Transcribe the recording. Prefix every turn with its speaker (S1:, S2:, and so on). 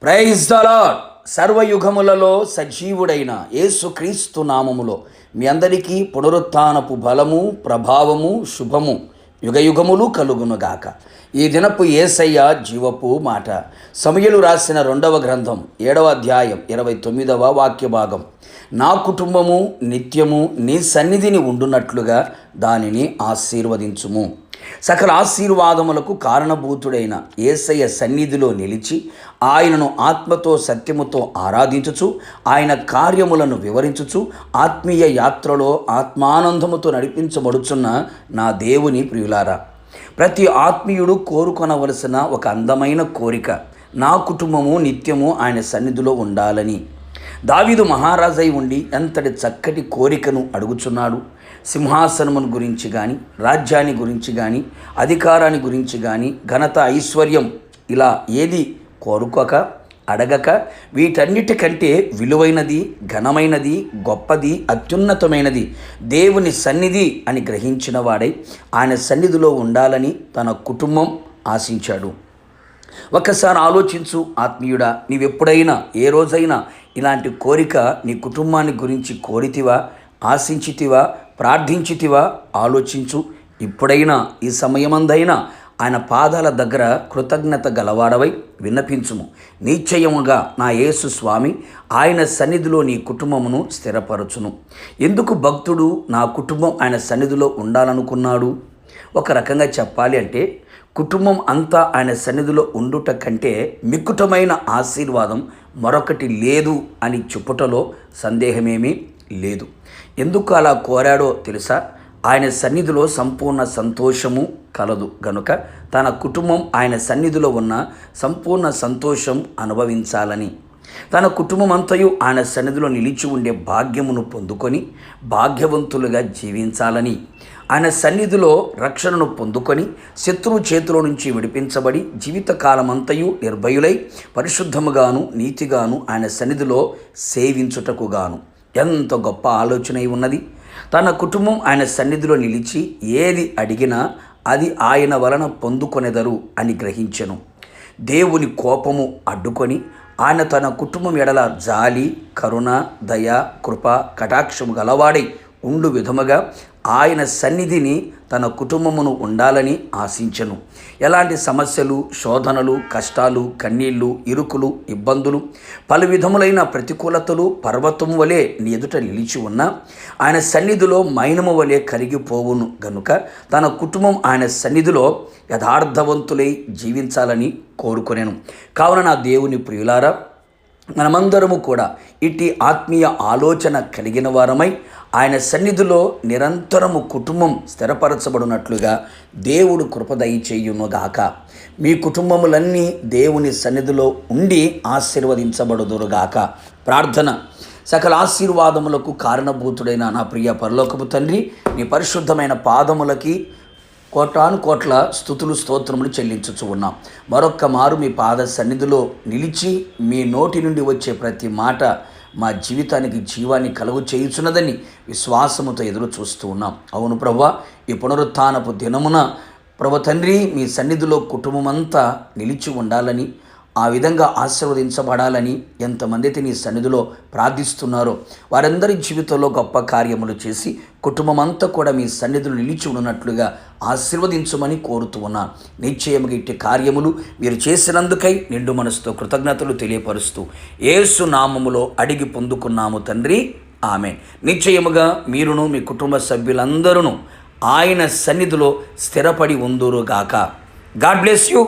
S1: Praise the lord. సర్వయుగములలో సజీవుడైన యేసుక్రీస్తు నామములో మీ అందరికీ పునరుత్థానపు బలము, ప్రభావము, శుభము యుగయుగములు కలుగునుగాక. ఈ దినపు యేసయ్య జీవపు మాట. సమూయేలు రాసిన 2వ గ్రంథం 7వ అధ్యాయం 29వ వాక్య భాగం. నా కుటుంబము నిత్యము నీ సన్నిధిని ఉండునట్లుగా దానిని ఆశీర్వదించుము. సకల ఆశీర్వాదములకు కారణభూతుడైన యేసయ్య సన్నిధిలో నిలిచి ఆయనను ఆత్మతో సత్యముతో ఆరాధించుచు ఆయన కార్యములను వివరించుచు ఆత్మీయ యాత్రలో ఆత్మానందముతో నడిపించబడుచున్న నా దేవుని ప్రియులారా, ప్రతి ఆత్మీయుడు కోరుకొనవలసిన ఒక అందమైన కోరిక నా కుటుంబము నిత్యము ఆయన సన్నిధిలో ఉండాలని. దావీదు మహారాజై ఉండి ఎంతటి చక్కటి కోరికను అడుగుచున్నాడు. సింహాసనమును గురించి కానీ, రాజ్యాన్ని గురించి కానీ, అధికారాన్ని గురించి కానీ, ఘనత, ఐశ్వర్యం ఇలా ఏది కోరుకోక అడగక వీటన్నిటికంటే విలువైనది, ఘనమైనది, గొప్పది, అత్యున్నతమైనది దేవుని సన్నిధి అని గ్రహించిన వాడై ఆయన సన్నిధిలో ఉండాలని తన కుటుంబం ఆశించాడు. ఒక్కసారి ఆలోచించు ఆత్మీయుడా, నీవెప్పుడైనా ఏ రోజైనా ఇలాంటి కోరిక నీ కుటుంబాన్ని గురించి కోరితివా, ఆశించితివా, ప్రార్థించితివా? ఆలోచించు. ఇప్పుడైనా ఈ సమయమందైనా ఆయన పాదాల దగ్గర కృతజ్ఞత గలవాడవై విన్నపించుము. నిశ్చయముగా నా యేసు స్వామి ఆయన సన్నిధిలో నీ కుటుంబమును స్థిరపరచును. ఎందుకు భక్తుడు నా కుటుంబం ఆయన సన్నిధిలో ఉండాలనుకున్నాడు? ఒక రకంగా చెప్పాలి అంటే కుటుంబం అంతా ఆయన సన్నిధిలో ఉండుట కంటే మిక్కుటమైన ఆశీర్వాదం మరొకటి లేదు అని చెప్పుటలో సందేహమేమీ లేదు. ఎందుకు అలా కోరాడో తెలుసా? ఆయన సన్నిధిలో సంపూర్ణ సంతోషము కలదు గనుక తన కుటుంబం ఆయన సన్నిధిలో ఉన్న సంపూర్ణ సంతోషం అనుభవించాలని. తన కుటుంబం అంతయు ఆయన సన్నిధిలో నిలిచి ఉండే భాగ్యమును పొందుకొని భాగ్యవంతులుగా జీవించాలని. ఆయన సన్నిధిలో రక్షణను పొందుకొని శత్రువు చేతిలో నుంచి విడిపించబడి జీవితకాలమంతయు నిర్భయులై పరిశుద్ధముగాను నీతిగాను ఆయన సన్నిధిలో సేవించుటకుగాను. ఎంత గొప్ప ఆలోచన ఉన్నది! తన కుటుంబం ఆయన సన్నిధిలో నిలిచి ఏది అడిగినా అది ఆయన వలన పొందుకొనెదరు అని గ్రహించెను. దేవుని కోపము అడ్డుకొని ఆయన తన కుటుంబం ఎడల జాలి, కరుణ, దయ, కృప, కటాక్షము గలవాడై ఉండు విధముగా ఆయన సన్నిధిని తన కుటుంబమును ఉండాలని ఆశించెను. ఎలాంటి సమస్యలు, శోధనలు, కష్టాలు, కన్నీళ్లు, ఇరుకులు, ఇబ్బందులు, పలు విధములైన ప్రతికూలతలు పర్వతము వలె నీ ఎదుట నిలిచి ఉన్నా ఆయన సన్నిధిలో మైనము వలె కరిగిపోవును గనుక తన కుటుంబం ఆయన సన్నిధిలో యథార్థవంతులై జీవించాలని కోరుకొనెను. కావున నా దేవుని ప్రియులారా, మనమందరము కూడా ఇట్టి ఆత్మీయ ఆలోచన కలిగిన వారమై ఆయన సన్నిధిలో నిరంతరము కుటుంబం స్థిరపరచబడినట్లుగా దేవుడు కృప దయచేయునుగాక. మీ కుటుంబములన్నీ దేవుని సన్నిధిలో ఉండి ఆశీర్వదించబడుదురుగాక. ప్రార్థన. సకల ఆశీర్వాదములకు కారణభూతుడైన నా ప్రియ పరలోకపు తండ్రి, నీ పరిశుద్ధమైన పాదములకి కోటాను కోట్ల స్తుతులు, స్తోత్రములు చెల్లించుచు ఉన్నాం. మరొక్క మారు మీ పాద సన్నిధిలో నిలిచి మీ నోటి నుండి వచ్చే ప్రతి మాట మా జీవితానికి జీవాన్ని కలుగు చేయుచున్నదని విశ్వాసముతో ఎదురు చూస్తూ ఉన్నాం. అవును ప్రభువా, ఈ పునరుత్థానపు దినమున ప్రభు తండ్రి మీ సన్నిధిలో కుటుంబమంతా నిలిచి ఉండాలని, ఆ విధంగా ఆశీర్వదించబడాలని ఎంతమంది అయితే నీ సన్నిధిలో ప్రార్థిస్తున్నారో వారందరి జీవితంలో గొప్ప కార్యములు చేసి కుటుంబమంతా కూడా మీ సన్నిధిలో నిలిచి ఉన్నట్లుగా ఆశీర్వదించమని కోరుతూ ఉన్నాను. నిశ్చయముగా ఇట్టి కార్యములు మీరు చేసినందుకై నిండు మనసుతో కృతజ్ఞతలు తెలియపరుస్తూ యేసు నామములో అడిగి పొందుకున్నాము తండ్రి, ఆమేన్. నిశ్చయముగా మీరును మీ కుటుంబ సభ్యులందరూ ఆయన సన్నిధిలో స్థిరపడి ఉందురుగాక. God bless you.